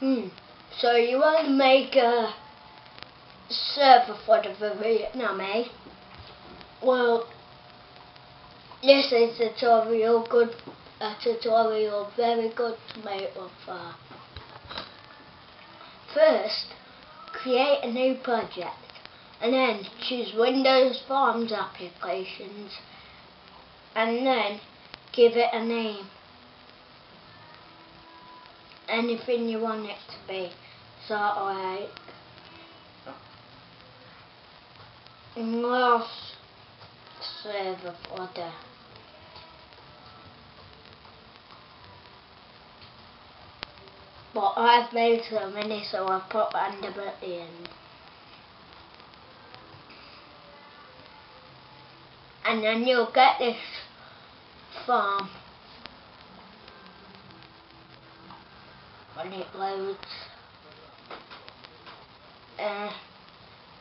So you want to make a server for the Vietnam, eh? Well, this is a tutorial very good to make one for. First, create a new project and then choose Windows Forms applications and then give it a name. Anything you want it to be, sort of like Lost server footer. But I've made so many, so I've put random at the end. And then you'll get this form when it loads.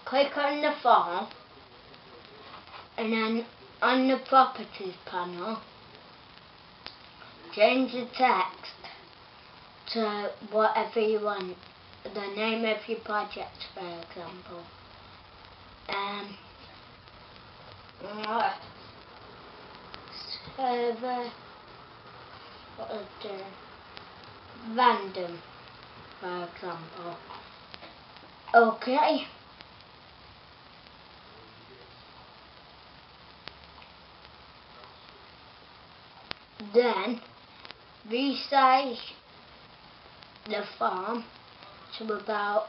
Click on the form and then on the properties panel change the text to whatever you want, the name of your project for example. Server random for example. Okay. Then resize the form to about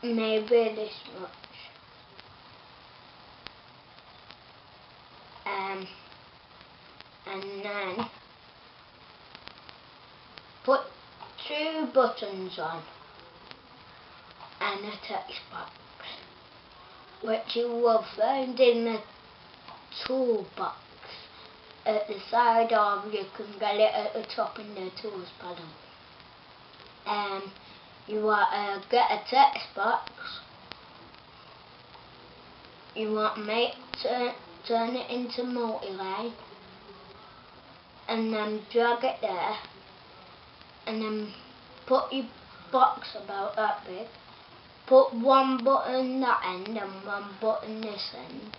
maybe this much. And then put 2 buttons on and a text box, which you will find in the toolbox at the side, or you can get it at the top in the tools panel. You want to get a text box. You want to turn it into multi-line and then drag it there and then put your box about that big. Put 1 button that end and 1 button this end.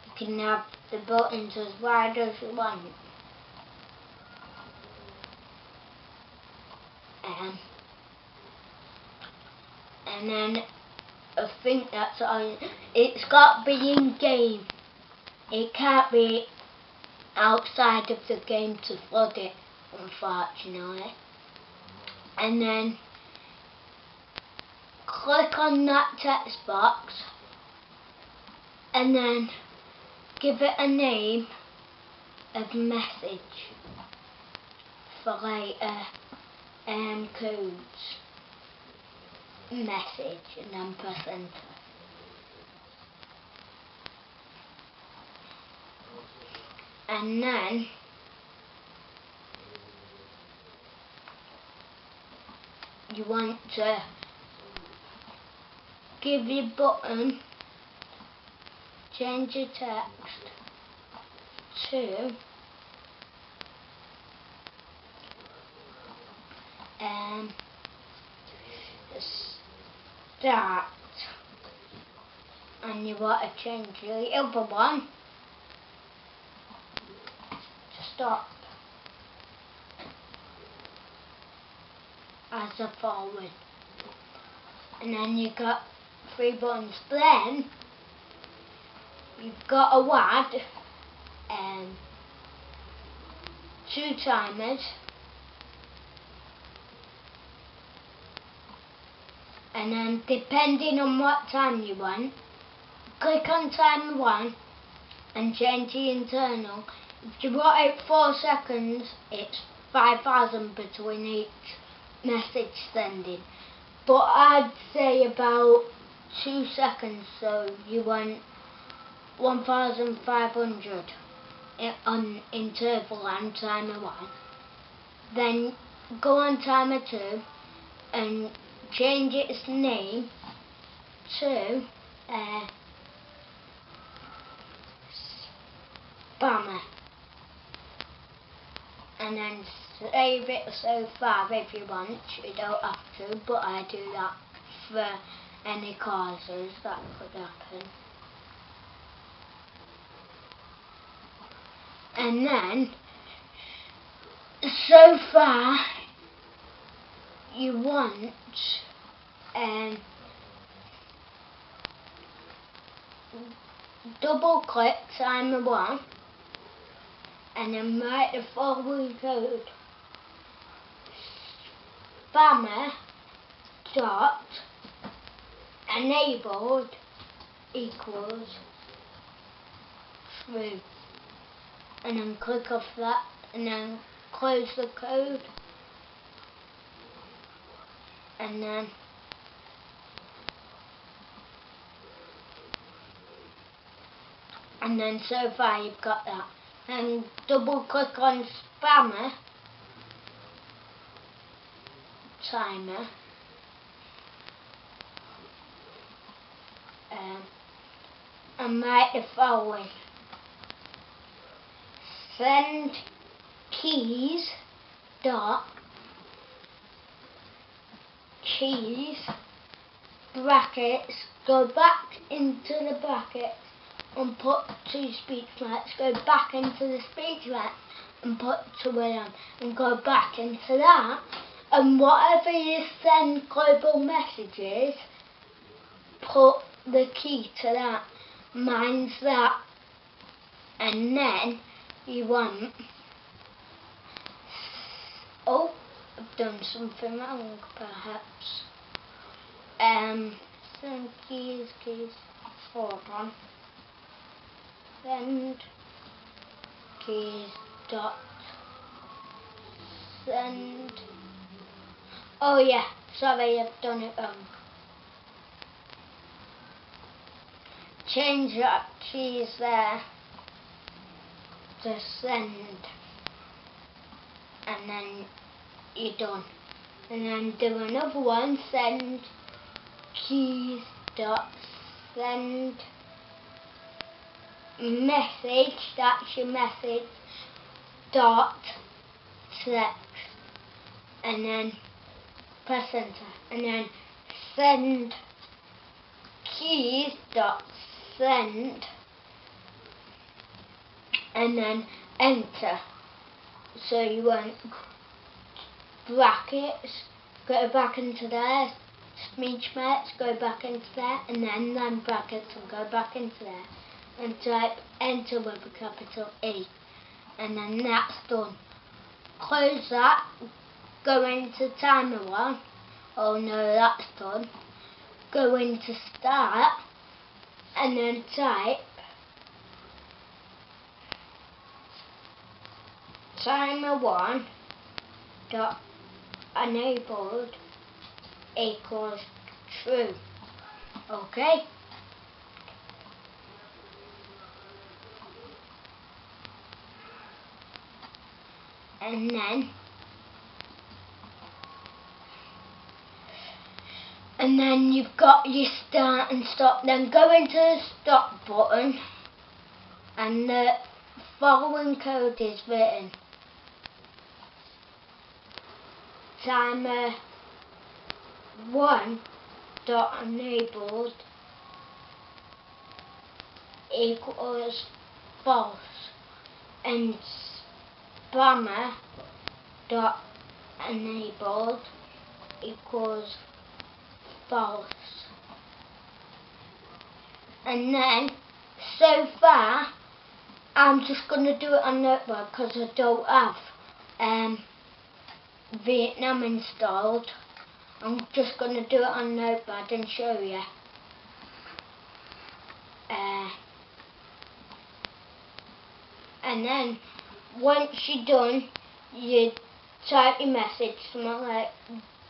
You can have the buttons as wide as you want. And then I think that's all. It's got to be in game. It can't be outside of the game to flood it, unfortunately. And then click on that text box and then give it a name of message for later codes message and then press enter. And then you want to give your button, change your text to start, and you want to change the other one to stop as a forward. And then you got 3 buttons. Then you've got to add 2 timers. And then depending on what time you want, click on timer 1 and change the internal. If you want it 4 seconds, it's 5,000 between each message sending. But I'd say about 2 seconds, so you want 1,500 on interval and timer 1. Then go on timer 2 and change its name to spammer. then save it so far if you want. You don't have to, but I do that for any causes that could happen. And then, so far, you want double click timer 1 and then write the following code. Spammer dot enabled equals true, and then click off that and then close the code, and then so far you've got that. And double click on spammer timer and write the following. Send keys dot keys brackets, go back into the brackets and put 2 speech marks, go back into the speech marks and put 2 on, and go back into that, and whatever you send global messages, put the key to that. Mine's that. And then you want, oh, I've done something wrong perhaps. Send keys, hold on. Send keys dot send. Oh yeah, sorry, I've done it wrong. Change that keys there to send, and then you're done. And then do another one. Send keys dot send message, that's your message, dot text, and then press enter, and then send keys dot send, and then enter. So you want brackets, go back into there, speech marks, go back into there, and then brackets and go back into there, and type enter with a capital E, and then that's done. Close that, go into timer 1, oh no, that's done. Go into start, and then type timer 1 dot enabled equals true. Okay? And then you've got your start and stop. Then go into the stop button, and the following code is written. Timer 1 dot enabled equals false, and spammer dot enabled equals false. And then so far I'm just going to do it on Notepad because I don't have Vietnam installed. I'm just going to do it on Notepad and show you. And then once you're done, you type your message, something like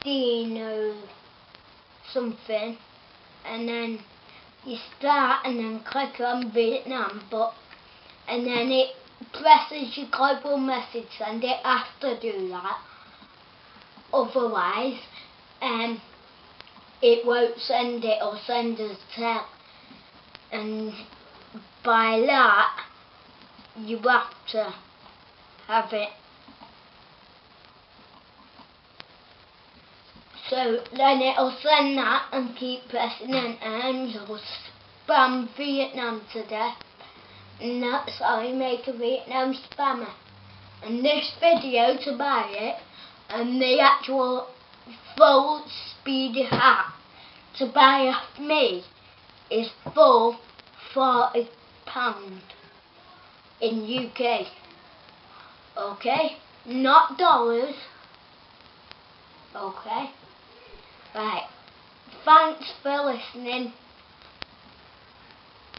Dino something, and then you start and then click on Vietnam, and then it presses your global message, and it has to do that. Otherwise, it won't send it, or send us text, and by that you have to have it So then it'll send that and keep pressing enter and you'll spam Vietnam to death. And that's how you make a Vietnam spammer. And this video to buy it and the actual full speedy hat to buy off me is full £40 in UK. Okay? Not dollars. Okay? Right. Thanks for listening.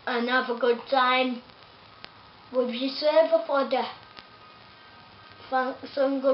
And have a good time with your server fodder. Thanks and good.